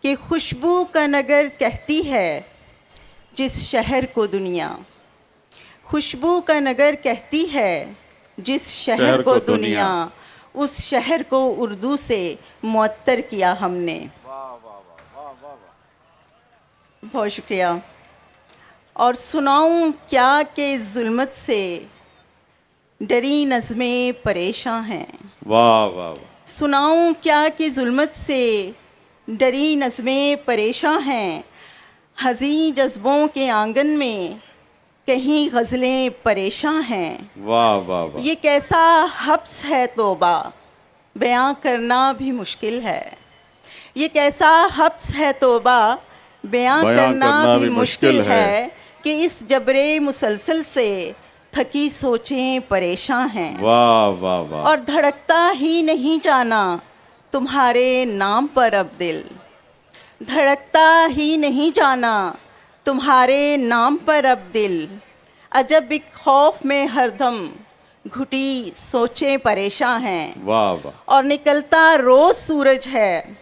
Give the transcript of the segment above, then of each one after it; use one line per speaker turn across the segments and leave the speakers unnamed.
कि खुशबू का नगर कहती है जिस शहर को दुनिया, खुशबू का नगर कहती है जिस शहर को दुनिया, उस शहर को उर्दू से मुअत्तर किया हमने। बहुत शुक्रिया। और सुनाऊं क्या कि जुल्मत से डरी नज़में परेशान हैं।
वाह वाह वाह।
सुनाऊं क्या कि जुल्मत से डरी नज़में परेशान हैं। हज़ी जज्बों के आंगन में कहीं गज़लें परेशान हैं।
वाह वाह वाह।
ये कैसा हब्स है तौबा, बयां करना भी मुश्किल है। ये कैसा हब्स है तौबा, बयां करना भी मुश्किल है कि इस जबरे मुसलसल से थकी सोचें परेशान हैं।
वाह वाह वाह।
और धड़कता ही नहीं जाना तुम्हारे नाम पर अब दिल, धड़कता ही नहीं जाना तुम्हारे नाम पर अब दिल। अजब एक खौफ में हरदम घुटी सोचें परेशान हैं।
वाह वाह।
और निकलता रोज सूरज है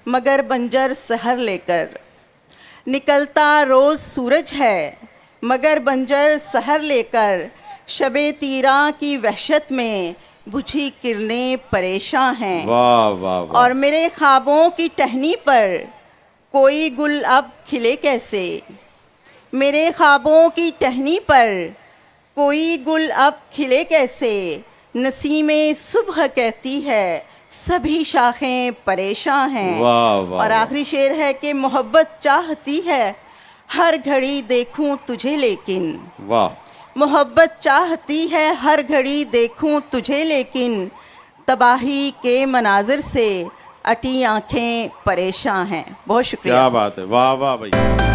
मगर बंजर सहर लेकर, निकलता रोज सूरज है मगर बंजर सहर लेकर। शबे तीरा की वहशत में बुझी किरणें परेशान हैं।
वाह वाह वाह।
और मेरे ख्वाबों की टहनी पर कोई गुल अब खिले कैसे, मेरे ख्वाबों की टहनी पर कोई गुल अब खिले कैसे। नसीमे सुबह कहती है सभी शाखें परेशान हैं।
वाह वाह।
और आखिरी शेर है कि मोहब्बत चाहती है हर घड़ी देखूं तुझे लेकिन,
वाह।
मोहब्बत चाहती है हर घड़ी देखूं तुझे लेकिन। तबाही के मनाजिर से अटी आंखें परेशान हैं। बहुत शुक्रिया।
क्या बात है, वाह वाह भैया।